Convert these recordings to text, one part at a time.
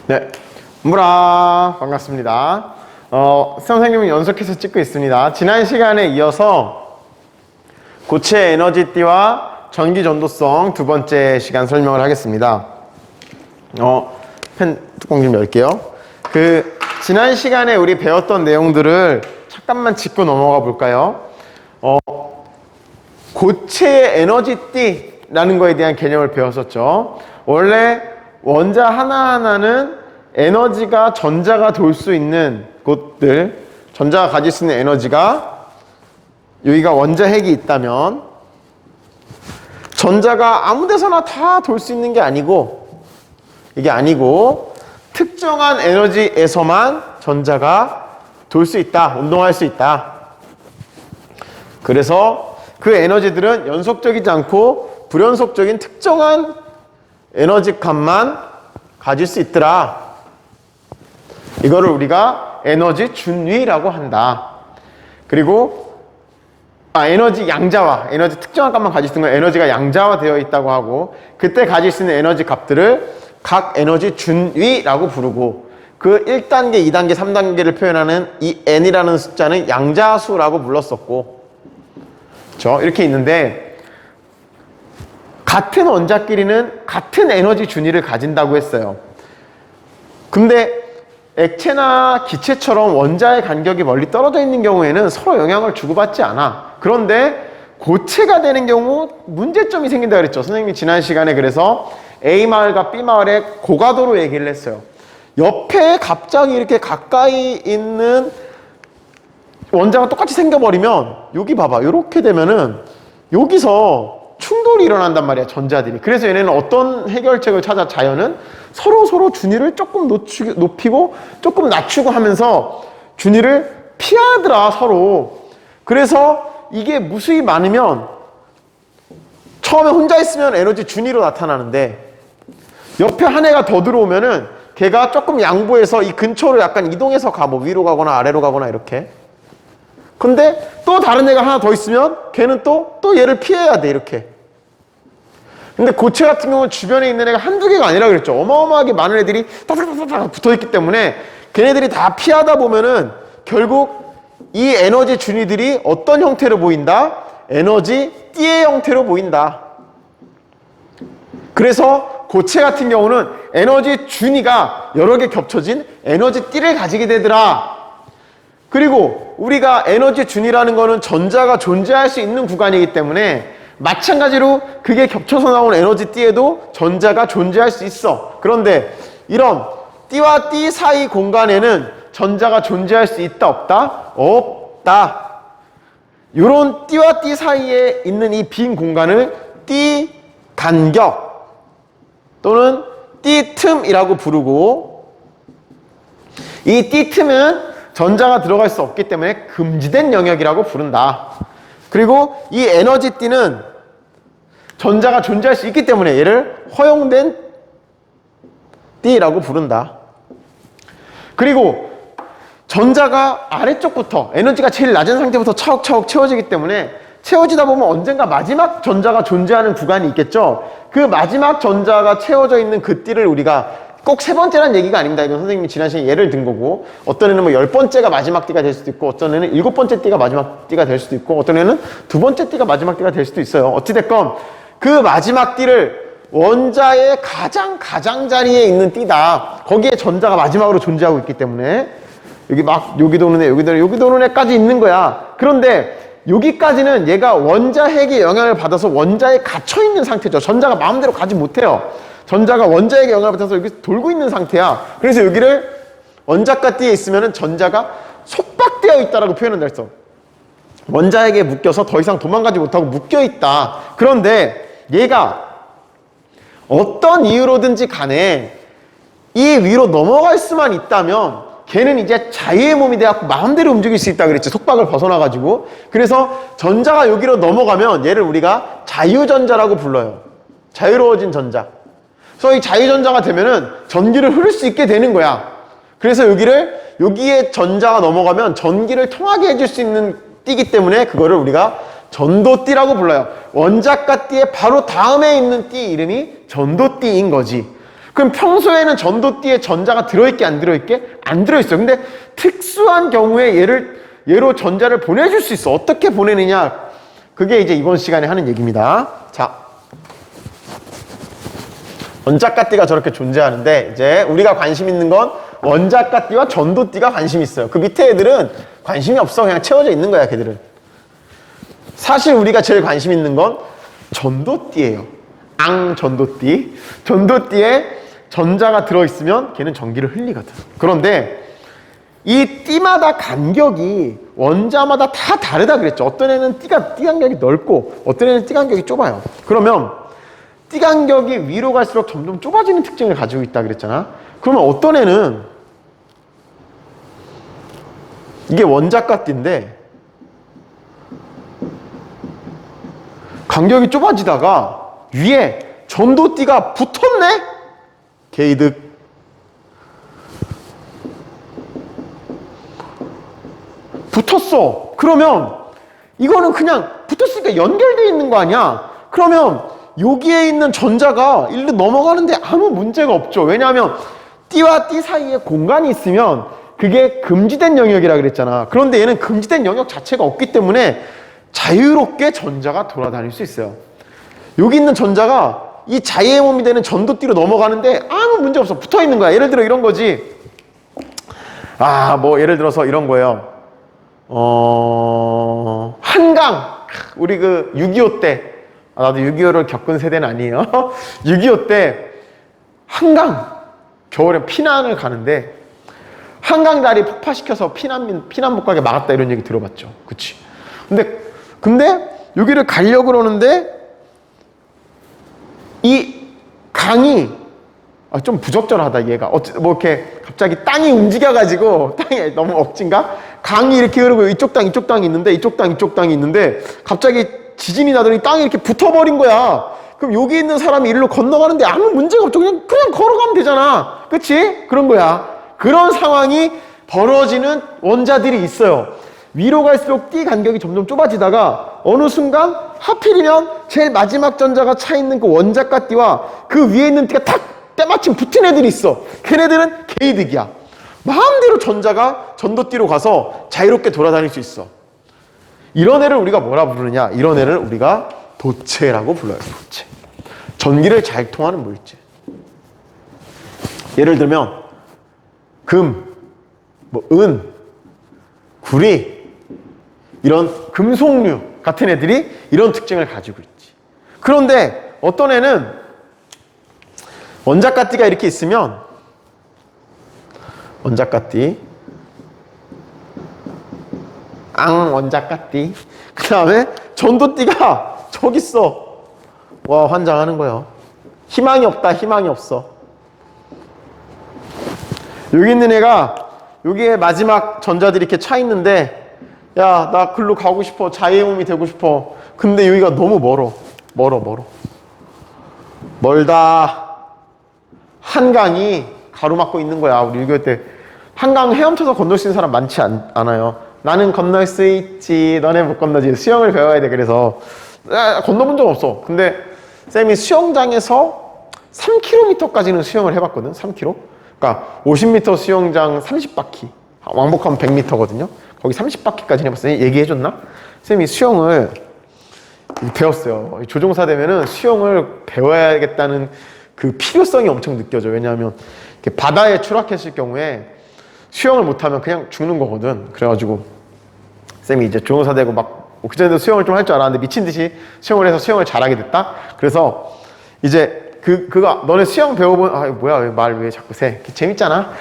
네, 무라 반갑습니다. 선생님은 연속해서 찍고 있습니다. 지난 시간에 이어서 고체 에너지띠와 전기 전도성 두 번째 시간 설명을 하겠습니다. 펜 뚜껑 좀 열게요. 지난 시간에 우리 배웠던 내용들을 잠깐만 짚고 넘어가 볼까요? 고체 에너지띠라는 거에 대한 개념을 배웠었죠. 원래 원자 하나하나는 에너지가 전자가 돌 수 있는 곳들, 전자가 가질 수 있는 에너지가 여기가 원자핵이 있다면 전자가 아무 데서나 다 돌 수 있는 게 아니고, 이게 아니고 특정한 에너지에서만 전자가 돌 수 있다, 운동할 수 있다. 그래서 그 에너지들은 연속적이지 않고 불연속적인 특정한 에너지 값만 가질 수 있더라. 이거를 우리가 에너지 준위라고 한다. 그리고 에너지 양자화, 에너지 특정한 값만 가질 수 있는 건 에너지가 양자화되어 있다고 하고, 그때 가질 수 있는 에너지 값들을 각 에너지 준위라고 부르고, 그 1단계, 2단계, 3단계를 표현하는 이 n이라는 숫자는 양자수라고 불렀었고, 그렇죠? 이렇게 있는데, 같은 원자끼리는 같은 에너지 준위를 가진다고 했어요. 근데 액체나 기체처럼 원자의 간격이 멀리 떨어져 있는 경우에는 서로 영향을 주고받지 않아. 그런데 고체가 되는 경우 문제점이 생긴다 그랬죠. 선생님이 지난 시간에 그래서 A마을과 B마을의 고가도로 얘기를 했어요. 옆에 갑자기 이렇게 가까이 있는 원자가 똑같이 생겨버리면, 여기 봐봐, 이렇게 되면은 여기서 충돌이 일어난단 말이야, 전자들이. 그래서 얘네는 어떤 해결책을 찾아, 자연은 서로 준위를 조금 높이고 조금 낮추고 하면서 준위를 피하더라, 서로. 그래서 이게 무수히 많으면 처음에 혼자 있으면 에너지 준위로 나타나는데, 옆에 한 애가 더 들어오면은 걔가 조금 양보해서 이 근처로 약간 이동해서 가, 뭐 위로 가거나 아래로 가거나 이렇게. 근데 또 다른 애가 하나 더 있으면 걔는 또 얘를 피해야 돼, 이렇게. 근데 고체 같은 경우는 주변에 있는 애가 한두 개가 아니라 그랬죠. 어마어마하게 많은 애들이 따닥따닥 붙어있기 때문에 걔네들이 다 피하다 보면은 결국 이 에너지 준위들이 어떤 형태로 보인다? 에너지 띠의 형태로 보인다. 그래서 고체 같은 경우는 에너지 준위가 여러 개 겹쳐진 에너지 띠를 가지게 되더라. 그리고 우리가 에너지 준위라는 거는 전자가 존재할 수 있는 구간이기 때문에 마찬가지로 그게 겹쳐서 나온 에너지 띠에도 전자가 존재할 수 있어. 그런데 이런 띠와 띠 사이 공간에는 전자가 존재할 수 있다, 없다? 없다. 이런 띠와 띠 사이에 있는 이 빈 공간을 띠 간격 또는 띠 틈이라고 부르고, 이 띠 틈은 전자가 들어갈 수 없기 때문에 금지된 영역이라고 부른다. 그리고 이 에너지 띠는 전자가 존재할 수 있기 때문에 얘를 허용된 띠라고 부른다. 그리고 전자가 아래쪽부터, 에너지가 제일 낮은 상태부터 차곡차곡 채워지기 때문에 채워지다 보면 언젠가 마지막 전자가 존재하는 구간이 있겠죠. 그 마지막 전자가 채워져 있는 그 띠를 우리가 꼭 세 번째란 얘기가 아닙니다. 이건 선생님이 지난 시간에 예를 든 거고, 어떤 애는 뭐 10번째가 마지막 띠가 될 수도 있고, 어떤 애는 7번째 띠가 마지막 띠가 될 수도 있고, 어떤 애는 2번째 띠가 마지막 띠가 될 수도 있어요. 어찌됐건 그 마지막 띠를 원자의 가장자리에 있는 띠다. 거기에 전자가 마지막으로 존재하고 있기 때문에 여기 도는 애, 여기 도는 애까지 있는 거야. 그런데 여기까지는 얘가 원자핵의 영향을 받아서 원자에 갇혀있는 상태죠. 전자가 마음대로 가지 못해요. 전자가 원자에게 영향을 받아서 여기 돌고 있는 상태야. 그래서 여기를 원자가 띠에 있으면 전자가 속박되어 있다라고 표현한다 했어. 원자에게 묶여서 더 이상 도망가지 못하고 묶여 있다. 그런데 얘가 어떤 이유로든지 간에 이 위로 넘어갈 수만 있다면 걔는 이제 자유의 몸이 돼갖고 마음대로 움직일 수 있다 그랬지. 속박을 벗어나가지고. 그래서 전자가 여기로 넘어가면 얘를 우리가 자유전자라고 불러요. 자유로워진 전자. 그래서 이 자유전자가 되면은 전기를 흐를 수 있게 되는 거야. 그래서 여기에 전자가 넘어가면 전기를 통하게 해줄 수 있는 띠기 때문에 그거를 우리가 전도띠라고 불러요. 원자가 띠의 바로 다음에 있는 띠 이름이 전도띠인 거지. 그럼 평소에는 전도띠에 전자가 들어있게 안 들어있게? 안 들어있어요. 근데 특수한 경우에 얘로 전자를 보내줄 수 있어. 어떻게 보내느냐? 그게 이제 이번 시간에 하는 얘기입니다. 자, 원자가띠가 저렇게 존재하는데 이제 우리가 관심 있는 건 원자가띠와 전도띠가 관심 있어요. 그 밑에 애들은 관심이 없어. 그냥 채워져 있는 거야, 걔들은. 사실 우리가 제일 관심 있는 건 전도띠예요. 전도띠. 전도띠에 전자가 들어있으면 걔는 전기를 흘리거든. 그런데 이 띠마다 간격이 원자마다 다 다르다 그랬죠. 어떤 애는 띠 간격이 넓고 어떤 애는 띠 간격이 좁아요. 그러면 띠 간격이 위로 갈수록 점점 좁아지는 특징을 가지고 있다 그랬잖아. 그러면 어떤 애는 이게 원자가띠인데 간격이 좁아지다가 위에 전도띠가 붙었네? 개이득. 붙었어. 그러면 이거는 그냥 붙었으니까 연결되어 있는 거 아니야? 그러면 여기에 있는 전자가 일로 넘어가는데 아무 문제가 없죠. 왜냐하면 띠와 띠 사이에 공간이 있으면 그게 금지된 영역이라 그랬잖아. 그런데 얘는 금지된 영역 자체가 없기 때문에 자유롭게 전자가 돌아다닐 수 있어요. 여기 있는 전자가 이 자유의 몸이 되는 전도띠로 넘어가는데 아무 문제 없어. 붙어 있는 거야. 예를 들어 이런 거지. 뭐 예를 들어서 이런 거예요. 한강. 우리 그 6.25 때, 나도 6.25를 겪은 세대는 아니에요. 6.25 때 한강 겨울에 피난을 가는데 한강 다리 폭파시켜서 피난 못 가게 막았다 이런 얘기 들어봤죠. 그치? 근데 여기를 가려고 그러는데 이 강이 좀 부적절하다 얘가. 뭐 이렇게 갑자기 땅이 움직여가지고 땅이 너무 억진가? 강이 이렇게 흐르고 이쪽 땅이 있는데 이쪽 땅이 있는데 갑자기 지진이 나더니 땅이 이렇게 붙어버린 거야. 그럼 여기 있는 사람이 이리로 건너가는데 아무 문제가 없죠. 그냥 걸어가면 되잖아. 그치? 그런 거야. 그런 상황이 벌어지는 원자들이 있어요. 위로 갈수록 띠 간격이 점점 좁아지다가 어느 순간 하필이면 제일 마지막 전자가 차 있는 그 원자가띠와 그 위에 있는 띠가 탁 때마침 붙은 애들이 있어. 걔네들은 개이득이야. 마음대로 전자가 전도띠로 가서 자유롭게 돌아다닐 수 있어. 이런 애를 우리가 뭐라 부르느냐? 이런 애를 우리가 도체라고 불러요. 도체. 전기를 잘 통하는 물질. 예를 들면 금, 은, 구리 이런 금속류 같은 애들이 이런 특징을 가지고 있지. 그런데 어떤 애는 원자가띠가 이렇게 있으면 원자가띠 원자가띠 그 다음에 전도띠가 저기 있어. 와, 환장하는 거예요. 희망이 없다. 희망이 없어. 여기 있는 애가 여기에 마지막 전자들이 이렇게 차 있는데 야, 나 글로 가고 싶어. 자유의 몸이 되고 싶어. 근데 여기가 너무 멀어. 멀다. 한강이 가로막고 있는 거야. 우리 6.25 때 한강 헤엄쳐서 건널 수 있는 사람 많지 않아요. 나는 건널 수 있지. 너네 못 건너지. 수영을 배워야 돼. 그래서 건너본 적 없어. 근데 쌤이 수영장에서 3km까지는 수영을 해봤거든. 3km. 그러니까 50m 수영장 30바퀴. 왕복하면 100m거든요. 거기 30바퀴까지 해봤어요. 얘기해줬나? 쌤이 수영을 배웠어요. 조종사 되면은 수영을 배워야겠다는 그 필요성이 엄청 느껴져. 왜냐하면 바다에 추락했을 경우에 수영을 못하면 그냥 죽는 거거든. 그래가지고 쌤이 이제 조종사 되고 그전에도 수영을 좀 할 줄 알았는데 미친 듯이 수영을 해서 수영을 잘하게 됐다. 그래서 이제 그거 너네 수영 배워본 뭐야 말 왜 자꾸 새? 재밌잖아.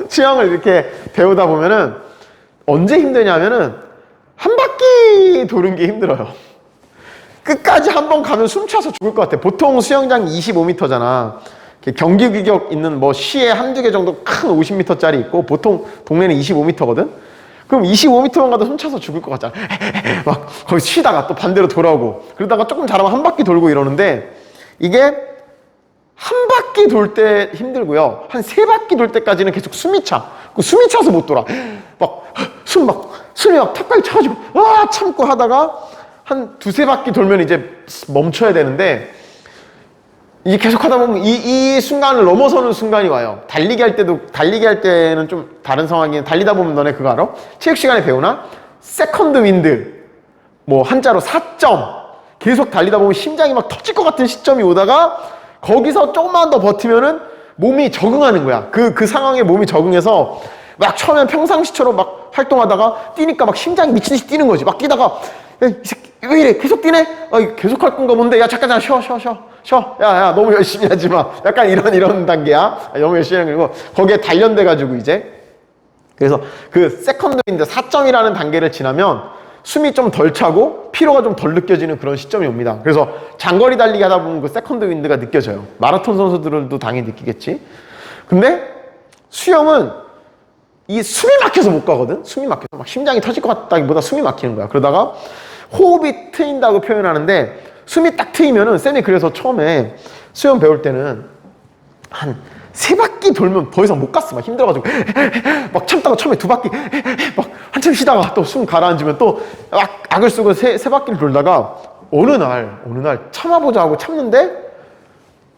수영을 이렇게 배우다 보면은 언제 힘드냐면은 한 바퀴 도는 게 힘들어요. 끝까지 한 번 가면 숨차서 죽을 것 같아. 보통 수영장 25m잖아. 경기 규격 있는 시에 한두 개 정도 큰 50m짜리 있고 보통 동네는 25m거든? 그럼 25m만 가도 숨차서 죽을 것 같잖아. 막 거기 쉬다가 또 반대로 돌아오고 그러다가 조금 잘하면 한 바퀴 돌고 이러는데 이게 한 바퀴 돌 때 힘들고요. 한 3바퀴 돌 때까지는 계속 숨이 차. 숨이 차서 못 돌아. 숨이 막 턱까지 차가지고 참고 하다가 한 2-3바퀴 돌면 이제 멈춰야 되는데 이제 계속 하다 보면 이 순간을 넘어서는 순간이 와요. 달리기 할 때는 좀 다른 상황이에요. 달리다 보면 너네 그거 알아? 체육 시간에 배우나? 세컨드 윈드. 뭐 한자로 4점. 계속 달리다 보면 심장이 막 터질 것 같은 시점이 오다가 거기서 조금만 더 버티면은 몸이 적응하는 거야. 그 상황에 몸이 적응해서 막 처음엔 평상시처럼 막 활동하다가 뛰니까 막 심장이 미친 듯이 뛰는 거지. 막 뛰다가 야, 이 새끼 왜 이래? 계속 뛰네? 계속 할 건가 본데. 야, 잠깐 쉬어. 야, 너무 열심히 하지 마. 약간 이런 단계야. 너무 열심히 하는 거고. 거기에 단련돼가지고 이제. 그래서 그 세컨드인데 4점이라는 단계를 지나면 숨이 좀 덜 차고 피로가 좀 덜 느껴지는 그런 시점이 옵니다. 그래서 장거리 달리기 하다 보면 그 세컨드 윈드가 느껴져요. 마라톤 선수들도 당연히 느끼겠지. 근데 수영은 이 숨이 막혀서 못 가거든. 숨이 막혀서 막 심장이 터질 것 같다기보다 숨이 막히는 거야. 그러다가 호흡이 트인다고 표현하는데 숨이 딱 트이면은 쌤이 그래서 처음에 수영 배울 때는 한 3바퀴 돌면 더 이상 못 갔어. 막 힘들어가지고 막 참다가 처음에 2바퀴 막 한참 쉬다가 또 숨 가라앉으면 또 막 악을 쓰고 세 바퀴를 돌다가 어느 날 참아보자 하고 참는데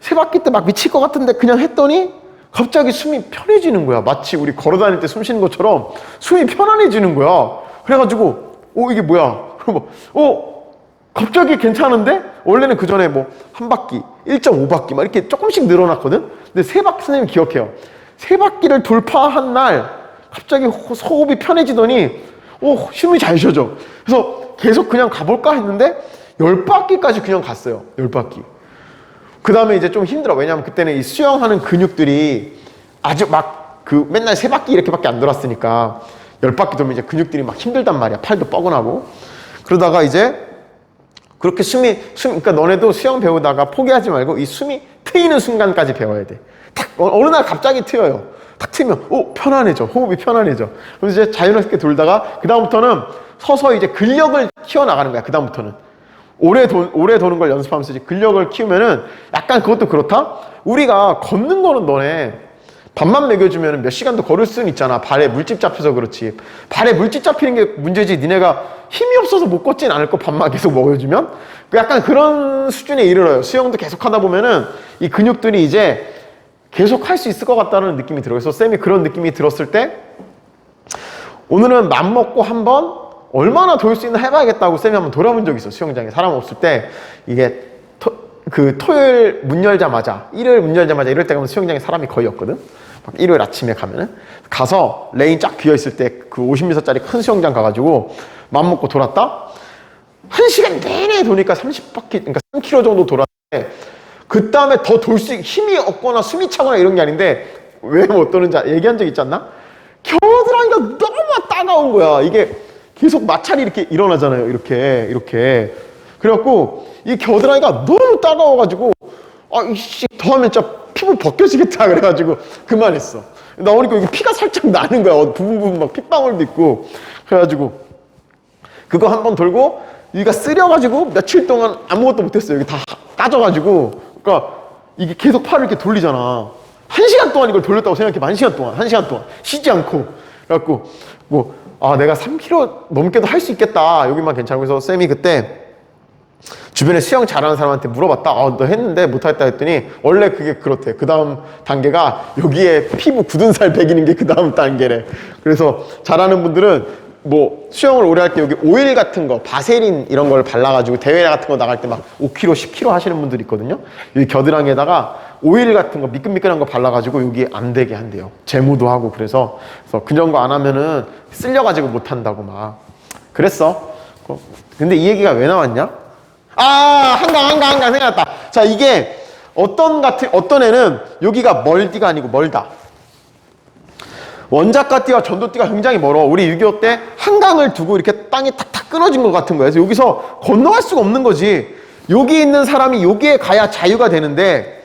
3바퀴 때 막 미칠 것 같은데 그냥 했더니 갑자기 숨이 편해지는 거야. 마치 우리 걸어다닐 때 숨 쉬는 것처럼 숨이 편안해지는 거야. 그래가지고 이게 뭐야? 그럼 갑자기 괜찮은데? 원래는 그 전에 뭐 한 바퀴, 1.5바퀴 막 이렇게 조금씩 늘어났거든? 근데 3바퀴 선생님 기억해요. 3바퀴를 돌파한 날 갑자기 호흡이 편해지더니 숨이 잘 쉬어져. 그래서 계속 그냥 가볼까 했는데 10바퀴까지 그냥 갔어요. 10바퀴. 그 다음에 이제 좀 힘들어. 왜냐면 그때는 이 수영하는 근육들이 아주 막 맨날 3바퀴 이렇게밖에 안 돌았으니까 10바퀴 돌면 이제 근육들이 막 힘들단 말이야. 팔도 뻐근하고. 그러다가 이제 그렇게 그러니까 너네도 수영 배우다가 포기하지 말고 이 숨이 트이는 순간까지 배워야 돼. 딱 어느 날 갑자기 트여요. 딱 트이면 편안해져. 호흡이 편안해져. 그래서 이제 자연스럽게 돌다가 그 다음부터는 서서히 이제 근력을 키워나가는 거야. 그 다음부터는 오래 도는 걸 연습하면서 이제 근력을 키우면은 약간 그것도 그렇다. 우리가 걷는 거는 너네 밥만 먹여주면 몇 시간도 걸을 수는 있잖아. 발에 물집 잡혀서 그렇지. 발에 물집 잡히는 게 문제지. 니네가 힘이 없어서 못 걷진 않을 거. 밥만 계속 먹여주면. 약간 그런 수준에 이르러요. 수영도 계속 하다 보면은 이 근육들이 이제 계속 할 수 있을 것 같다는 느낌이 들어요. 그래서 쌤이 그런 느낌이 들었을 때 오늘은 맘먹고 한번 얼마나 돌 수 있나 해봐야겠다고 쌤이 한번 돌아본 적이 있어. 수영장에 사람 없을 때 이게 토요일 문 열자마자 일요일 문 열자마자 이럴 때 가면 수영장에 사람이 거의 없거든. 막 일요일 아침에 가면은 가서 레인 쫙 비어있을 때 그 50m짜리 큰 수영장 가가지고 맘먹고 돌았다. 1시간 내내 도니까 30바퀴 그러니까 3km 정도 돌았는데 그 다음에 더 돌 수 힘이 없거나 숨이 차거나 이런 게 아닌데 왜 못 도는지 얘기한 적 있지 않나? 겨드랑이가 너무 따가운 거야. 이게 계속 마찰이 이렇게 일어나잖아요. 이렇게 그래갖고 이 겨드랑이가 너무 따가워가지고 이씨 더 하면 진짜 피부 벗겨지겠다 그래가지고 그만했어. 나오니까 여기 피가 살짝 나는 거야. 부분 막 핏방울도 있고 그래가지고 그거 한번 돌고 여기가 쓰려가지고 며칠 동안 아무것도 못했어요. 여기 다 까져가지고. 그러니까 이게 계속 팔을 이렇게 돌리잖아. 1시간 동안 이걸 돌렸다고 생각해봐. 1시간 동안 쉬지 않고. 그래갖고 내가 3km 넘게도 할 수 있겠다. 여기만 괜찮고. 그래서 쌤이 그때 주변에 수영 잘하는 사람한테 물어봤다. 너 했는데 못하겠다 했더니 원래 그게 그렇대. 그 다음 단계가 여기에 피부 굳은 살 배기는 게 그 다음 단계래. 그래서 잘하는 분들은 뭐 수영을 오래 할 때 여기 오일 같은 거 바세린 이런 걸 발라가지고 대회 같은 거 나갈 때 막 5kg, 10kg 하시는 분들이 있거든요. 여기 겨드랑이에다가 오일 같은 거 미끈미끈한 거 발라가지고 여기 안 되게 한대요. 제모도 하고 그래서 그런 거 안 하면은 쓸려가지고 못 한다고 막 그랬어. 근데 이 얘기가 왜 나왔냐? 한강 생각났다. 자, 이게 어떤 애는 여기가 멀디가 아니고 멀다. 원작가띠와 전도띠가 굉장히 멀어. 우리 6.25 때 한강을 두고 이렇게 땅이 탁탁 끊어진 것 같은 거야. 그래서 여기서 건너갈 수가 없는 거지. 여기 있는 사람이 여기에 가야 자유가 되는데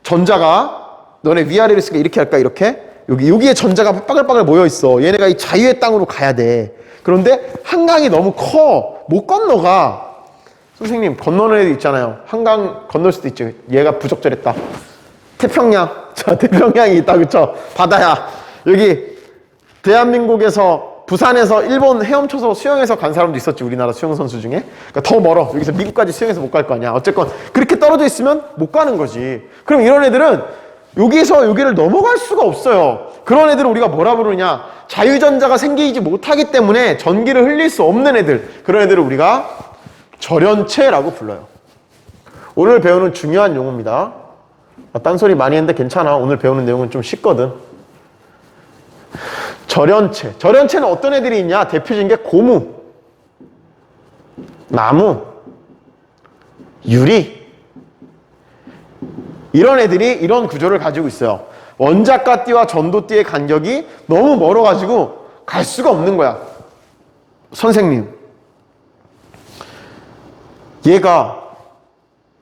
전자가 너네 위아래를 쓰니까 이렇게 할까 이렇게? 여기에 전자가 빠글빠글 모여 있어. 얘네가 이 자유의 땅으로 가야 돼. 그런데 한강이 너무 커. 못 건너가. 선생님 건너는 애들 있잖아요. 한강 건널 수도 있죠. 얘가 부적절했다. 태평양. 자, 태평양이 있다. 그쵸? 바다야. 여기 대한민국에서 부산에서 일본 헤엄쳐서 수영해서 간 사람도 있었지, 우리나라 수영 선수 중에. 그러니까 더 멀어. 여기서 미국까지 수영해서 못 갈 거 아니야. 어쨌건 그렇게 떨어져 있으면 못 가는 거지. 그럼 이런 애들은 여기서 여기를 넘어갈 수가 없어요. 그런 애들을 우리가 뭐라 부르냐? 자유전자가 생기지 못하기 때문에 전기를 흘릴 수 없는 애들. 그런 애들을 우리가 절연체라고 불러요. 오늘 배우는 중요한 용어입니다. 딴소리 많이 했는데 괜찮아. 오늘 배우는 내용은 좀 쉽거든. 절연체. 절연체는 어떤 애들이 있냐? 대표적인 게 고무, 나무, 유리. 이런 애들이 이런 구조를 가지고 있어요. 원자가 띠와 전도띠의 간격이 너무 멀어가지고 갈 수가 없는 거야. 선생님, 얘가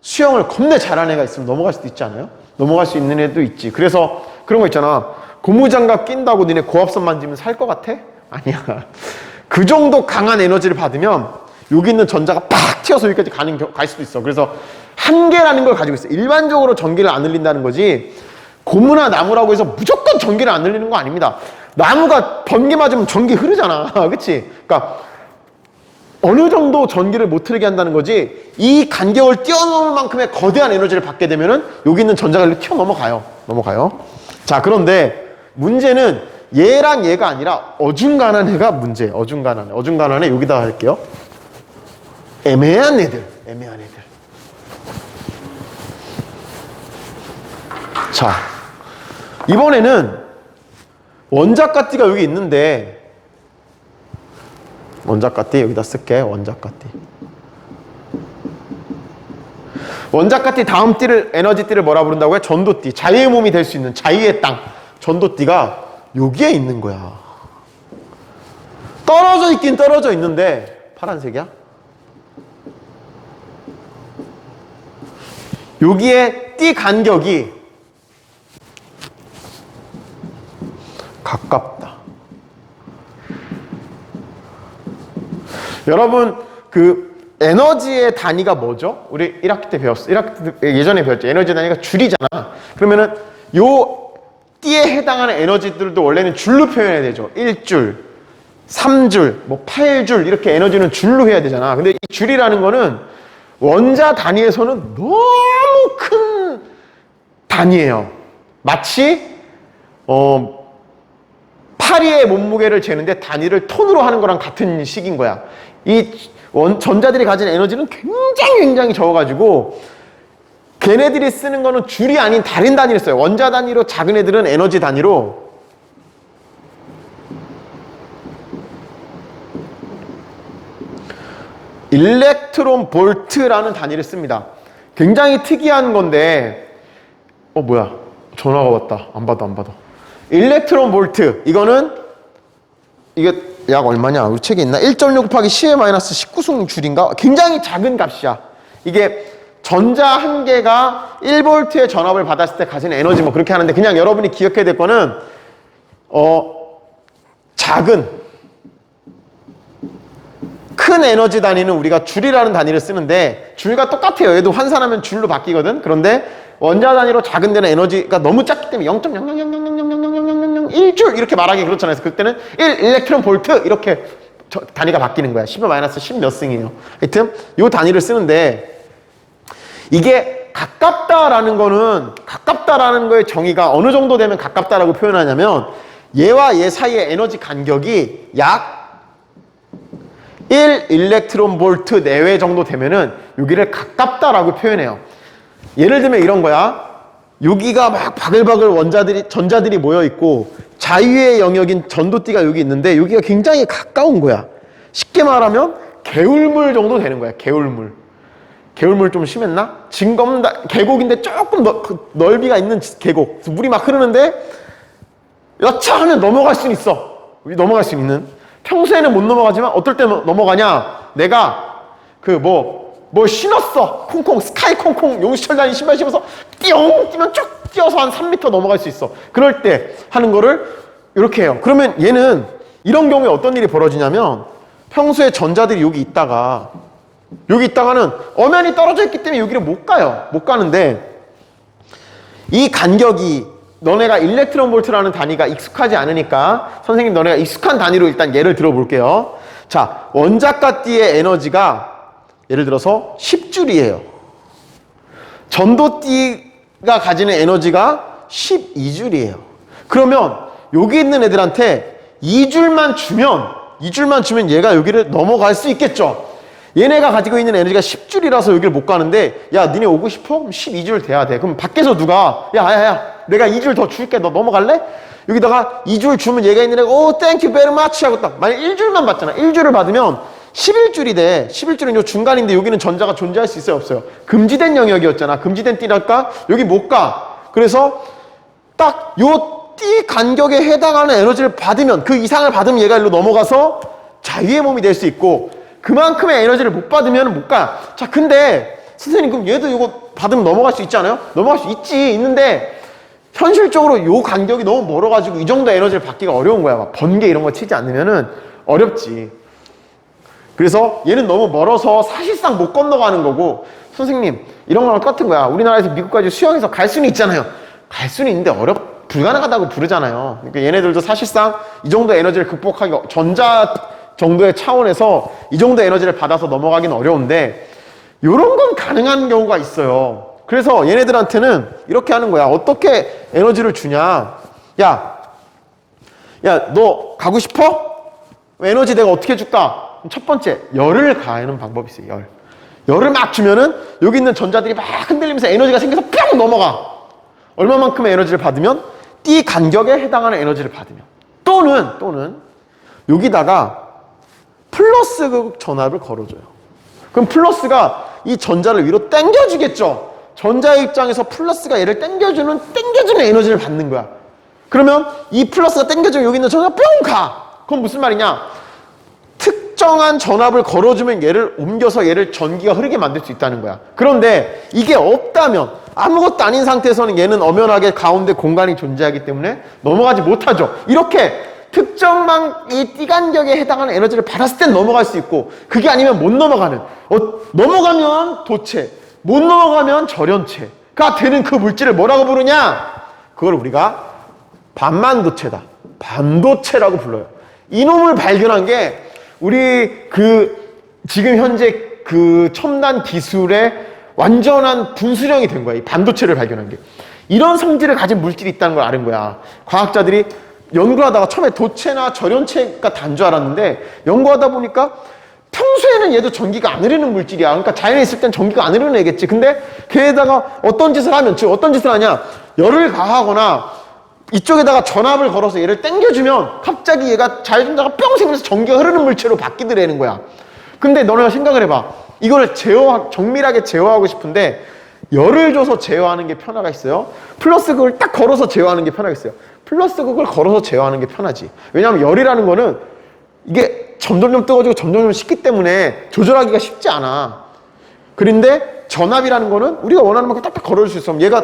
수영을 겁내 잘하는 애가 있으면 넘어갈 수도 있지 않아요? 넘어갈 수 있는 애도 있지. 그래서 그런 거 있잖아. 고무장갑 낀다고 니네 고압선 만지면 살 것 같아? 아니야. 그 정도 강한 에너지를 받으면 여기 있는 전자가 팍 튀어서 여기까지 갈 수도 있어. 그래서 한계라는 걸 가지고 있어. 일반적으로 전기를 안 흘린다는 거지, 고무나 나무라고 해서 무조건 전기를 안 흘리는 거 아닙니다. 나무가 번개 맞으면 전기 흐르잖아. 그치? 그러니까 어느 정도 전기를 못 흐르게 한다는 거지, 이 간격을 뛰어넘을 만큼의 거대한 에너지를 받게 되면은 여기 있는 전자가 이렇게 튀어 넘어가요. 자, 그런데 문제는 얘랑 얘가 아니라 어중간한 애가 문제예요. 어중간한 애 여기다 할게요. 애매한 애들. 자, 이번에는 원자가띠가 여기 있는데, 원자가띠 여기다 쓸게. 원자가띠 다음 띠를, 에너지띠를 뭐라 부른다고요? 전도띠. 자유의 몸이 될 수 있는 자유의 땅. 전도띠가 여기에 있는 거야. 떨어져 있긴 떨어져 있는데, 파란색이야? 여기에 띠 간격이 가깝다. 여러분, 그 에너지의 단위가 뭐죠? 우리 1학기 때 배웠어. 1학기 때 예전에 배웠죠. 에너지 단위가 줄이잖아. 그러면은 요 띠에 해당하는 에너지들도 원래는 줄로 표현해야 되죠. 1줄, 3줄, 뭐 8줄 이렇게 에너지는 줄로 해야 되잖아. 근데 이 줄이라는 거는 원자 단위에서는 너무 큰 단위예요. 마치 파리의 몸무게를 재는데 단위를 톤으로 하는 거랑 같은 식인 거야. 이 전자들이 가진 에너지는 굉장히 적어가지고 걔네들이 쓰는 거는 줄이 아닌 다른 단위를 써요. 원자 단위로 작은 애들은 에너지 단위로 일렉트론 볼트라는 단위를 씁니다. 굉장히 특이한 건데, 뭐야, 전화가 왔다. 안 받아. 일렉트론 볼트, 이거는 이게 약 얼마냐? 우리 책에 있나? 1.6 곱하기 10-19승 줄인가? 굉장히 작은 값이야. 이게 전자 한 개가 1볼트의 전압을 받았을 때 가진 에너지 뭐 그렇게 하는데, 그냥 여러분이 기억해야 될 거는 작은 큰 에너지 단위는 우리가 줄이라는 단위를 쓰는데, 줄과 똑같아요. 얘도 환산하면 줄로 바뀌거든. 그런데 원자 단위로 작은 데는 에너지가 너무 작기 때문에 0.00000000001줄 이렇게 말하기 그렇잖아요. 그래서 그때는 1 일렉트론 볼트 이렇게 단위가 바뀌는 거야. 10-10 몇 승이에요. 하여튼 이 단위를 쓰는데, 이게 가깝다라는 거의 정의가 어느 정도 되면 가깝다라고 표현하냐면, 얘와 얘 사이의 에너지 간격이 약 1 일렉트론 볼트 내외 정도 되면은 여기를 가깝다라고 표현해요. 예를 들면 이런 거야. 여기가 막 바글바글 전자들이 모여 있고 자유의 영역인 전도띠가 여기 있는데, 여기가 굉장히 가까운 거야. 쉽게 말하면 개울물 정도 되는 거야. 개울물 좀 심했나? 계곡인데 조금 넓이가 있는 계곡. 물이 막 흐르는데 여차하면 넘어갈 수는 있어. 넘어갈 수 있는. 평소에는 못 넘어가지만 어떨 때 넘어가냐? 내가 뭐 신었어. 콩콩 스카이 콩콩 용수철 다니 신발 신어서 띠용 뛰면 쭉 뛰어서 한 3m 넘어갈 수 있어. 그럴 때 하는 거를 이렇게 해요. 그러면 얘는 이런 경우에 어떤 일이 벌어지냐면, 평소에 전자들이 여기 있다가는 엄연히 떨어져 있기 때문에 여기를 못 가요. 못 가는데, 이 간격이 너네가 일렉트론 볼트라는 단위가 익숙하지 않으니까 선생님 너네가 익숙한 단위로 일단 예를 들어볼게요. 자, 원자과 띠의 에너지가 예를 들어서 10줄이에요. 전도띠가 가지는 에너지가 12줄이에요. 그러면 여기 있는 애들한테 2줄만 주면 얘가 여기를 넘어갈 수 있겠죠. 얘네가 가지고 있는 에너지가 10줄이라서 여기를 못 가는데 야 니네 오고 싶어? 그럼 12줄 돼야 돼. 그럼 밖에서 누가 야 내가 2줄 더 줄게 너 넘어갈래? 여기다가 2줄 주면 얘가 있는 애가 오 땡큐 베리 마치 하고 딱 만약 1줄만 받잖아. 1줄을 받으면 11줄이 돼. 11줄은 요 중간인데 여기는 전자가 존재할 수 있어요 없어요? 금지된 영역이었잖아. 금지된 띠랄까? 여기 못 가. 그래서 딱 요 띠 간격에 해당하는 에너지를 받으면 그 이상을 받으면 얘가 일로 넘어가서 자유의 몸이 될 수 있고 그만큼의 에너지를 못 받으면 못 가. 자, 근데 선생님 그럼 얘도 이거 받으면 넘어갈 수 있지 않아요? 넘어갈 수 있는데 현실적으로 요 간격이 너무 멀어가지고 이 정도 에너지를 받기가 어려운 거야. 막 번개 이런 거 치지 않으면은 어렵지. 그래서 얘는 너무 멀어서 사실상 못 건너가는 거고 선생님 이런 거랑 똑같은 거야. 우리나라에서 미국까지 수영해서 갈 수는 있잖아요. 갈 수는 있는데 불가능하다고 부르잖아요. 그러니까 얘네들도 사실상 이 정도 에너지를 극복하기가 전자 정도의 차원에서 이 정도 에너지를 받아서 넘어가기는 어려운데 이런 건 가능한 경우가 있어요. 그래서 얘네들한테는 이렇게 하는 거야. 어떻게 에너지를 주냐. 야 너 가고 싶어? 에너지 내가 어떻게 줄까? 첫 번째 열을 가하는 방법이 있어요. 열을 막 주면은 여기 있는 전자들이 막 흔들리면서 에너지가 생겨서 뿅 넘어가. 얼마만큼의 에너지를 받으면 띠 간격에 해당하는 에너지를 받으면 또는 여기다가 플러스 극 전압을 걸어줘요. 그럼 플러스가 이 전자를 위로 당겨주겠죠. 전자의 입장에서 플러스가 얘를 당겨주는 에너지를 받는 거야. 그러면 이 플러스가 당겨주면 여기 있는 전자가 뿅 가. 그건 무슨 말이냐? 특정한 전압을 걸어주면 얘를 옮겨서 얘를 전기가 흐르게 만들 수 있다는 거야. 그런데 이게 없다면 아무것도 아닌 상태에서는 얘는 엄연하게 가운데 공간이 존재하기 때문에 넘어가지 못하죠. 이렇게 특정만 이 띠간격에 해당하는 에너지를 받았을 땐 넘어갈 수 있고 그게 아니면 못 넘어가는 넘어가면 도체 못 넘어가면 절연체가 되는 그 물질을 뭐라고 부르냐? 그걸 우리가 반도체라고 불러요. 이놈을 발견한 게 우리 지금 현재 첨단 기술의 완전한 분수령이 된 거야. 이 반도체를 발견한 게. 이런 성질을 가진 물질이 있다는 걸 아는 거야. 과학자들이 연구하다가 처음에 도체나 절연체가 단 줄 알았는데 연구하다 보니까 평소에는 얘도 전기가 안 흐르는 물질이야. 그러니까 자연에 있을 땐 전기가 안 흐르는 애겠지. 근데 걔에다가 어떤 짓을 하냐. 열을 가하거나 이쪽에다가 전압을 걸어서 얘를 당겨주면 갑자기 얘가 자유전자가 뿅 생기면서 전기가 흐르는 물체로 바뀌더라는 거야. 근데 너네가 생각을 해봐. 이거를 정밀하게 제어하고 싶은데 열을 줘서 제어하는 게 편화가 있어요? 플러스 극을 딱 걸어서 제어하는 게 편하가 있어요? 플러스 극을 걸어서 제어하는 게 편하지. 왜냐하면 열이라는 거는 이게 점점점 뜨거워지고 점점점 식기 때문에 조절하기가 쉽지 않아. 그런데 전압이라는 거는 우리가 원하는 만큼 딱딱 걸어줄 수 있어. 얘가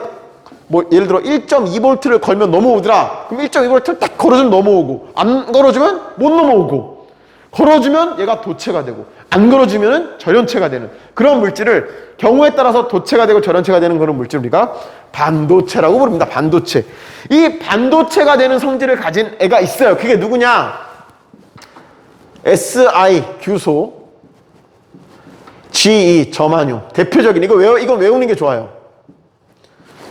예를 들어 1.2V를 걸면 넘어오더라. 그럼 1.2V를 딱 걸어주면 넘어오고 안 걸어주면 못 넘어오고 걸어주면 얘가 도체가 되고 안 걸어주면 절연체가 되는 그런 물질을 경우에 따라서 도체가 되고 절연체가 되는 그런 물질을 우리가 반도체라고 부릅니다. 반도체. 이 반도체가 되는 성질을 가진 애가 있어요. 그게 누구냐? Si 규소, Ge 저만용. 대표적인 이건 외우는 게 좋아요.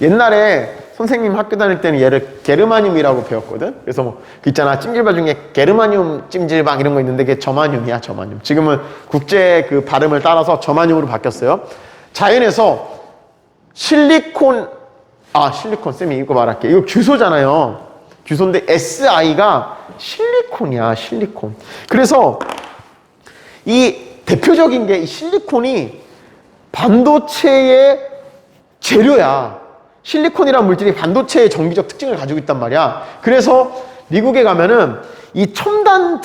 옛날에 선생님 학교 다닐 때는 얘를 게르마늄이라고 배웠거든. 그래서 있잖아 찜질방 중에 게르마늄 찜질방 이런 거 있는데 그게 저마늄이야. 저마늄. 지금은 국제 발음을 따라서 저마늄으로 바뀌었어요. 자연에서 실리콘 쌤이 이거 말할게. 이거 규소잖아요. 규소인데 SI가 실리콘이야. 실리콘. 그래서 이 대표적인 게 이 실리콘이 반도체의 재료야. 실리콘이라는 물질이 반도체의 전기적 특징을 가지고 있단 말이야. 그래서 미국에 가면은 이 첨단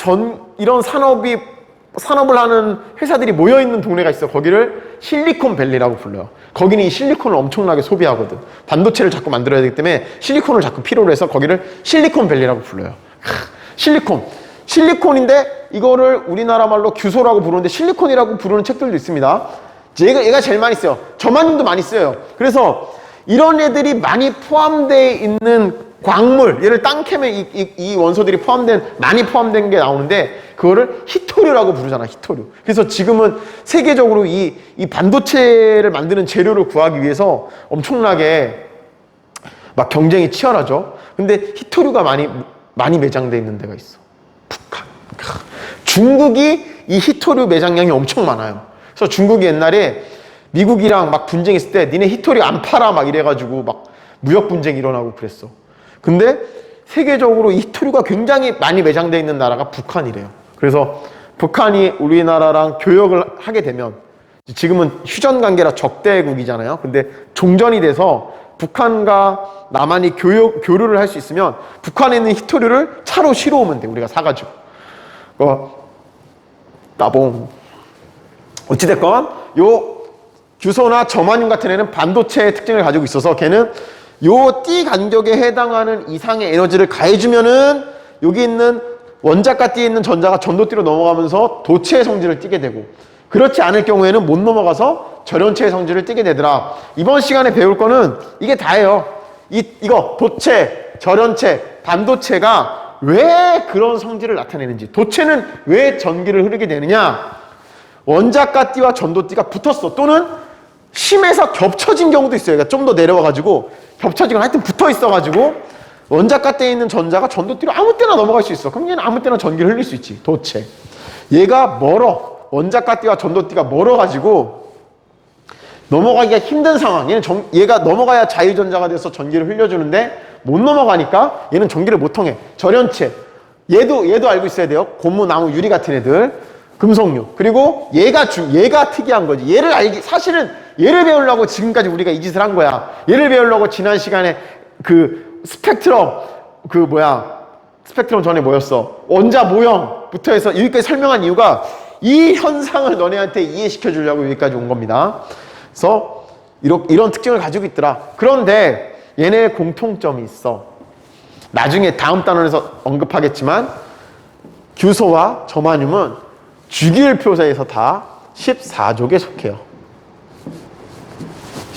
이런 산업을 하는 회사들이 모여있는 동네가 있어. 거기를 실리콘밸리라고 불러요. 거기는 이 실리콘을 엄청나게 소비하거든. 반도체를 자꾸 만들어야 되기 때문에 실리콘을 자꾸 필요로 해서 거기를 실리콘밸리라고 불러요. 실리콘인데 이거를 우리나라 말로 규소라고 부르는데 실리콘이라고 부르는 책들도 있습니다. 얘가 제일 많이 써요. 저마늄도 많이 써요. 그래서 이런 애들이 많이 포함되어 있는 광물, 얘를 땅 캐면 이 원소들이 많이 포함된 게 나오는데, 그거를 히토류라고 부르잖아, 히토류. 그래서 지금은 세계적으로 이 반도체를 만드는 재료를 구하기 위해서 엄청나게 막 경쟁이 치열하죠. 근데 히토류가 많이 매장되어 있는 데가 있어. 북한. 중국이 이 히토류 매장량이 엄청 많아요. 그래서 중국이 옛날에 미국이랑 막 분쟁했을 때 니네 히토류 안 팔아 막 이래가지고 막 무역 분쟁이 일어나고 그랬어. 근데 세계적으로 이 히토류가 굉장히 많이 매장되어 있는 나라가 북한이래요. 그래서 북한이 우리나라랑 교역을 하게 되면, 지금은 휴전 관계라 적대국이잖아요. 근데 종전이 돼서 북한과 남한이 교류를 할 수 있으면 북한에 있는 히토류를 차로 실어오면 돼. 우리가 사가지고. 따봉. 어찌됐건 요 규소나 저마늄 같은 애는 반도체의 특징을 가지고 있어서 걔는 요 띠 간격에 해당하는 이상의 에너지를 가해주면은 여기 있는 원자가 띠에 있는 전자가 전도띠로 넘어가면서 도체의 성질을 띠게 되고, 그렇지 않을 경우에는 못 넘어가서 절연체의 성질을 띠게 되더라. 이번 시간에 배울 거는 이게 다예요. 이거 도체, 절연체, 반도체가 왜 그런 성질을 나타내는지, 도체는 왜 전기를 흐르게 되느냐, 원자가 띠와 전도띠가 붙었어, 또는 심해서 겹쳐진 경우도 있어요. 그러니까 좀 더 내려와가지고 겹쳐지거나 하여튼 붙어 있어가지고 원자가 띠에 있는 전자가 전도띠로 아무 때나 넘어갈 수 있어. 그럼 얘는 아무 때나 전기를 흘릴 수 있지, 도체. 얘가 멀어. 원자가 띠와 전도띠가 멀어가지고 넘어가기가 힘든 상황. 얘가 넘어가야 자유전자가 돼서 전기를 흘려주는데 못 넘어가니까 얘는 전기를 못 통해. 절연체. 얘도 알고 있어야 돼요. 고무, 나무, 유리 같은 애들. 금속류. 그리고 얘가 특이한 거지. 사실은 얘를 배우려고 지금까지 우리가 이 짓을 한 거야. 얘를 배우려고 지난 시간에 스펙트럼 전에 뭐였어? 원자 모형부터 해서 여기까지 설명한 이유가 이 현상을 너네한테 이해시켜 주려고 여기까지 온 겁니다. 그래서 이런 특징을 가지고 있더라. 그런데 얘네의 공통점이 있어. 나중에 다음 단원에서 언급하겠지만 규소와 저마늄은 주기율표에서 다 14족에 속해요.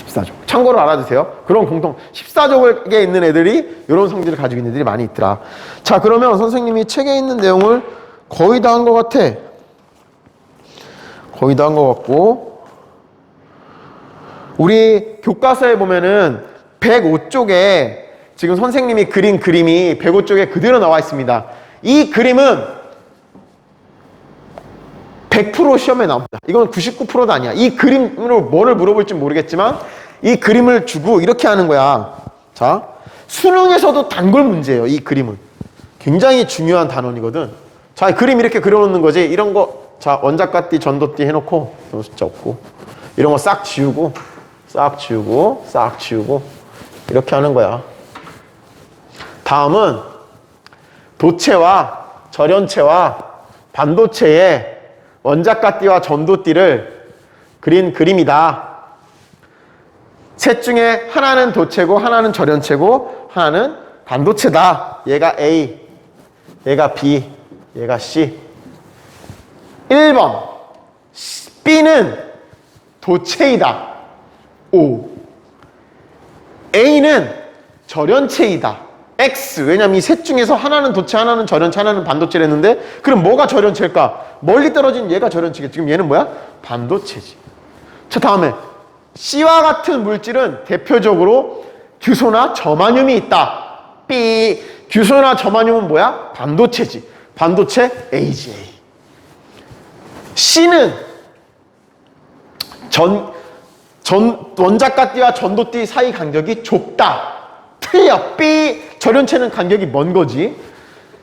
14족. 참고로 알아두세요. 그런 14족에 있는 애들이 이런 성질을 가지고 있는 애들이 많이 있더라. 자, 그러면 선생님이 책에 있는 내용을 거의 다 한 것 같아. 거의 다 한 것 같고, 우리 교과서에 보면은 105쪽에 지금 선생님이 그린 그림이 105쪽에 그대로 나와 있습니다. 이 그림은 100% 시험에 나옵니다. 이건 99%도 아니야. 이 그림으로 뭐를 물어볼지 모르겠지만 이 그림을 주고 이렇게 하는 거야. 자, 수능에서도 단골 문제예요. 이 그림은 굉장히 중요한 단원이거든. 자, 그림 이렇게 그려놓는 거지. 이런 거, 자, 원자가띠, 전도띠 해놓고 숫자 없고 이런 거 싹 지우고 이렇게 하는 거야. 다음은 도체와 절연체와 반도체의 원자가띠와 전도띠를 그린 그림이다. 셋 중에 하나는 도체고 하나는 절연체고 하나는 반도체다. 얘가 A, 얘가 B, 얘가 C. 1번 B는 도체이다. O. A는 절연체이다. X. 왜냐면 이 셋 중에서 하나는 도체, 하나는 절연체, 하나는 반도체를 했는데 그럼 뭐가 절연체일까? 멀리 떨어진 얘가 절연체겠지. 지금 얘는 뭐야? 반도체지. 자, 다음에 C와 같은 물질은 대표적으로 규소나 저마늄이 있다. B. 규소나 저마늄은 뭐야? 반도체지. 반도체 AgA. C는 원자가띠와 전도띠 사이 간격이 좁다. 틀려. B. 절연체는 간격이 먼 거지.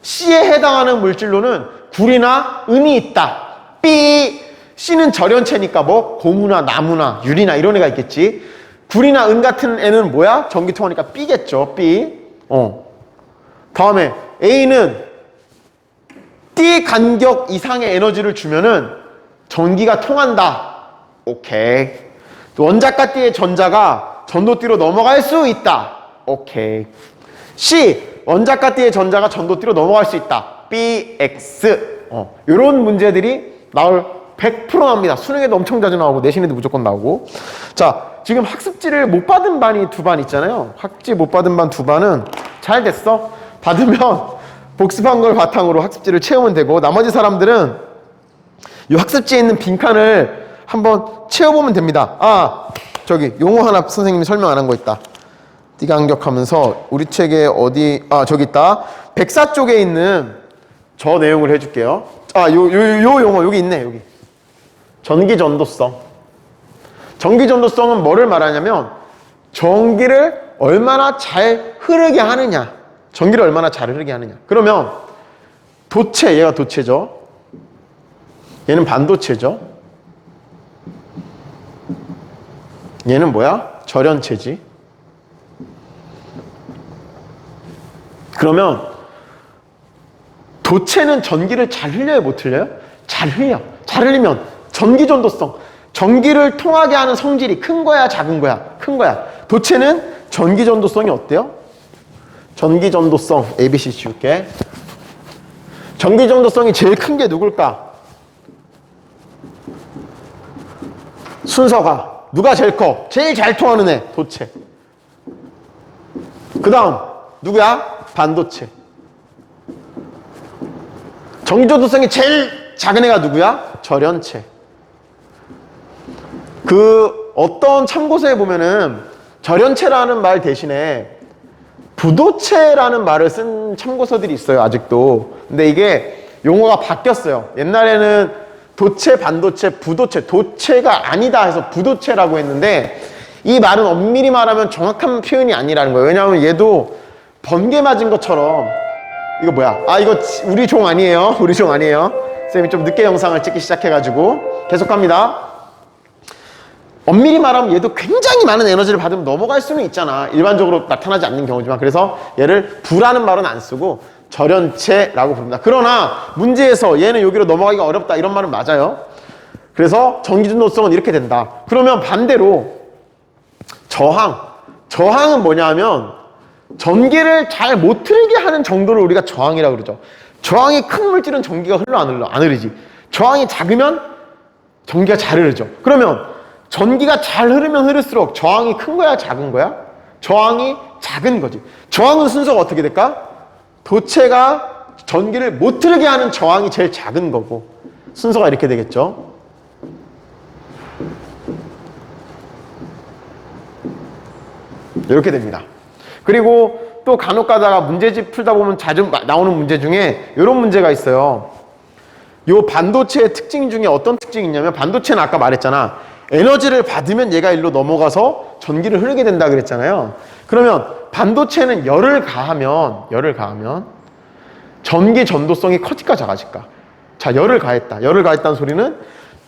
C에 해당하는 물질로는 구리나 은이 있다. B. C는 절연체니까 뭐 고무나 나무나 유리나 이런 애가 있겠지. 구리나 은 같은 애는 뭐야? 전기 통하니까 B겠죠. B. 다음에 A는 T 간격 이상의 에너지를 주면은 전기가 통한다. 오케이. 원자가띠의 전자가 전도띠로 넘어갈 수 있다. 오케이. C. 원자가띠의 전자가 전도띠로 넘어갈 수 있다. B, X. 이런 문제들이 나올 100% 나옵니다. 수능에도 엄청 자주 나오고 내신에도 무조건 나오고. 자, 지금 학습지를 못 받은 반이 2반 있잖아요. 학습지 못 받은 반 2반은 잘 됐어. 받으면 복습한 걸 바탕으로 학습지를 채우면 되고 나머지 사람들은 이 학습지에 있는 빈칸을 한번 채워보면 됩니다. 아, 저기 용어 하나 선생님이 설명 안 한 거 있다. 띠간격하면서 우리 책에 어디, 아, 저기 있다. 백사 쪽에 있는 저 내용을 해줄게요. 아, 요 용어 여기 있네, 여기. 전기전도성. 전기전도성은 뭐를 말하냐면 전기를 얼마나 잘 흐르게 하느냐. 전기를 얼마나 잘 흐르게 하느냐. 그러면 도체, 얘가 도체죠. 얘는 반도체죠. 얘는 뭐야? 절연체지. 그러면 도체는 전기를 잘 흘려요, 못 흘려요? 잘 흘려. 잘 흘리면 전기전도성. 전기를 통하게 하는 성질이 큰 거야, 작은 거야? 큰 거야. 도체는 전기전도성이 어때요? 전기전도성 ABC 지울게. 전기전도성이 제일 큰 게 누굴까? 순서가 누가 제일 커? 제일 잘 통하는 애 도체. 그 다음 누구야? 반도체. 전기전도성이 제일 작은 애가 누구야? 절연체. 그 어떤 참고서에 보면은 절연체라는 말 대신에 부도체라는 말을 쓴 참고서들이 있어요, 아직도. 근데 이게 용어가 바뀌었어요. 옛날에는 도체, 반도체, 부도체, 도체가 아니다 해서 부도체라고 했는데 이 말은 엄밀히 말하면 정확한 표현이 아니라는 거예요. 왜냐하면 얘도 번개 맞은 것처럼 이거 뭐야? 아, 이거 우리 종 아니에요. 우리 종 아니에요. 쌤이 좀 늦게 영상을 찍기 시작해가지고 계속합니다. 엄밀히 말하면 얘도 굉장히 많은 에너지를 받으면 넘어갈 수는 있잖아. 일반적으로 나타나지 않는 경우지만. 그래서 얘를 부라는 말은 안 쓰고 절연체라고 부릅니다. 그러나 문제에서 얘는 여기로 넘어가기가 어렵다 이런 말은 맞아요. 그래서 전기전도성은 이렇게 된다. 그러면 반대로 저항은 뭐냐 하면 전기를 잘 못 흐르게 하는 정도를 우리가 저항이라고 그러죠. 저항이 큰 물질은 전기가 흘러 안 흘러? 안 흐르지. 저항이 작으면 전기가 잘 흐르죠. 그러면 전기가 잘 흐르면 흐를수록 저항이 큰 거야, 작은 거야? 저항이 작은 거지. 저항은 순서가 어떻게 될까? 도체가 전기를 못 흐르게 하는 저항이 제일 작은 거고 순서가 이렇게 되겠죠. 이렇게 됩니다. 그리고 또 간혹 가다가 문제집 풀다 보면 자주 나오는 문제 중에 이런 문제가 있어요. 이 반도체의 특징 중에 어떤 특징이 있냐면 반도체는 아까 말했잖아. 에너지를 받으면 얘가 일로 넘어가서 전기를 흐르게 된다 그랬잖아요. 그러면 반도체는 열을 가하면 전기 전도성이 커질까 작아질까? 자, 열을 가했다는 소리는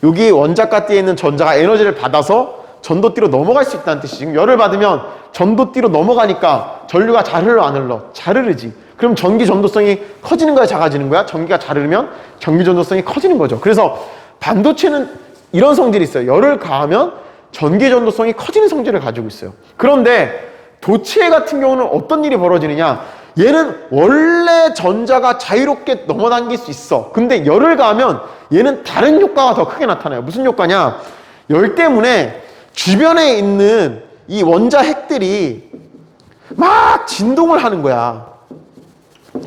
여기 원자가 띠에 있는 전자가 에너지를 받아서 전도띠로 넘어갈 수 있다는 뜻이지. 지금 열을 받으면 전도띠로 넘어가니까 전류가 잘 흘러 안 흘러? 잘 흐르지. 그럼 전기 전도성이 커지는 거야 작아지는 거야? 전기가 잘 흐르면 전기 전도성이 커지는 거죠. 그래서 반도체는 이런 성질이 있어요. 열을 가하면 전기 전도성이 커지는 성질을 가지고 있어요. 그런데 도체 같은 경우는 어떤 일이 벌어지느냐? 얘는 원래 전자가 자유롭게 넘어당길 수 있어. 근데 열을 가하면 얘는 다른 효과가 더 크게 나타나요. 무슨 효과냐? 열 때문에 주변에 있는 이 원자 핵들이 막 진동을 하는 거야.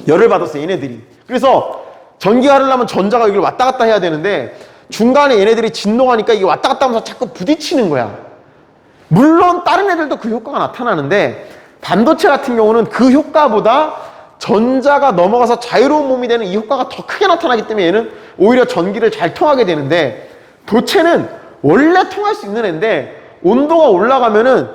열을 받았어, 얘네들이. 그래서 전기가 흐르려면 전자가 여기를 왔다 갔다 해야 되는데 중간에 얘네들이 진동하니까 이게 왔다 갔다 하면서 자꾸 부딪히는 거야. 물론 다른 애들도 그 효과가 나타나는데 반도체 같은 경우는 그 효과보다 전자가 넘어가서 자유로운 몸이 되는 이 효과가 더 크게 나타나기 때문에 얘는 오히려 전기를 잘 통하게 되는데 도체는 원래 통할 수 있는 애인데 온도가 올라가면은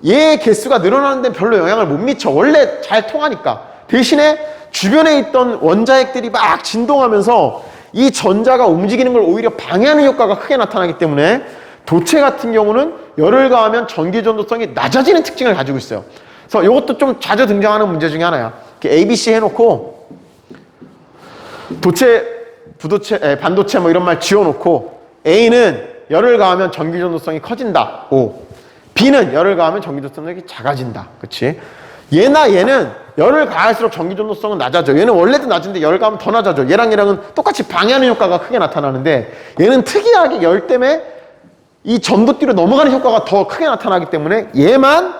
얘의 개수가 늘어나는 데는 별로 영향을 못 미쳐. 원래 잘 통하니까. 대신에 주변에 있던 원자핵들이 막 진동하면서 이 전자가 움직이는 걸 오히려 방해하는 효과가 크게 나타나기 때문에 도체 같은 경우는 열을 가하면 전기 전도성이 낮아지는 특징을 가지고 있어요. 그래서 이것도 좀 자주 등장하는 문제 중에 하나야. 이렇게 ABC 해놓고 도체, 부도체, 반도체 뭐 이런 말 지어놓고 A는 열을 가하면 전기 전도성이 커진다. O. B는 열을 가하면 전기 전도성이 작아진다. 그치? 얘나 얘는 열을 가할수록 전기 전도성은 낮아져. 얘는 원래도 낮은데 열을 가하면 더 낮아져. 얘랑은 똑같이 방해하는 효과가 크게 나타나는데 얘는 특이하게 열 때문에 이 전도띠로 넘어가는 효과가 더 크게 나타나기 때문에 얘만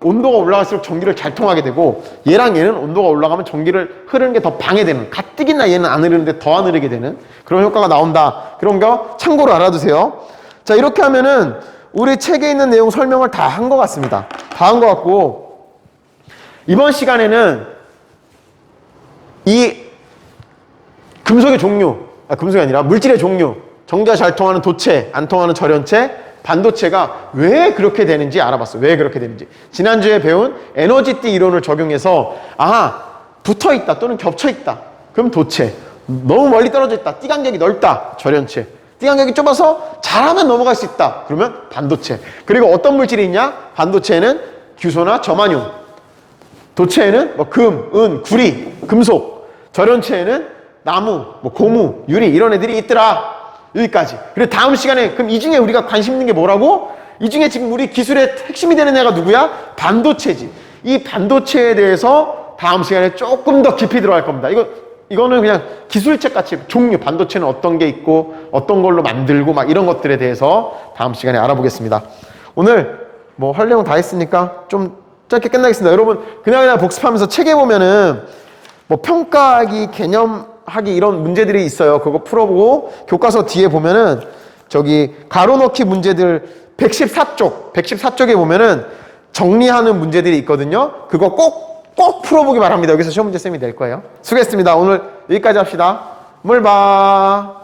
온도가 올라갈수록 전기를 잘 통하게 되고 얘랑 얘는 온도가 올라가면 전기를 흐르는 게 더 방해되는, 가뜩이나 얘는 안 흐르는데 더 안 흐르게 되는 그런 효과가 나온다. 그런 거 참고로 알아두세요. 자, 이렇게 하면은 우리 책에 있는 내용 설명을 다 한 것 같습니다. 다 한 것 같고 이번 시간에는 이 금속의 종류, 금속이 아니라 물질의 종류, 전기가 잘 통하는 도체, 안 통하는 절연체, 반도체가 왜 그렇게 되는지 알아봤어요. 왜 그렇게 되는지. 지난주에 배운 에너지띠 이론을 적용해서 붙어있다 또는 겹쳐있다. 그럼 도체. 너무 멀리 떨어져 있다. 띠 간격이 넓다. 절연체. 띠 간격이 좁아서 잘하면 넘어갈 수 있다. 그러면 반도체. 그리고 어떤 물질이 있냐? 반도체에는 규소나 저만용. 도체에는 뭐 금, 은, 구리, 금속. 절연체에는 나무, 뭐 고무, 유리 이런 애들이 있더라. 여기까지. 그리고 다음 시간에 그럼 이 중에 우리가 관심 있는 게 뭐라고? 이 중에 지금 우리 기술의 핵심이 되는 애가 누구야? 반도체지. 이 반도체에 대해서 다음 시간에 조금 더 깊이 들어갈 겁니다. 이거는 그냥 기술책 같이 종류, 반도체는 어떤 게 있고 어떤 걸로 만들고 막 이런 것들에 대해서 다음 시간에 알아보겠습니다. 오늘 뭐 할 내용 다 했으니까 좀 짧게 끝나겠습니다. 여러분 그냥 복습하면서 책에 보면은 뭐 평가하기, 개념하기 이런 문제들이 있어요. 그거 풀어보고 교과서 뒤에 보면은 저기 가로 넣기 문제들 114쪽에 보면은 정리하는 문제들이 있거든요. 그거 꼭 풀어보기 바랍니다. 여기서 시험 문제 쌤이 낼 거예요. 수고했습니다. 오늘 여기까지 합시다. 물 봐.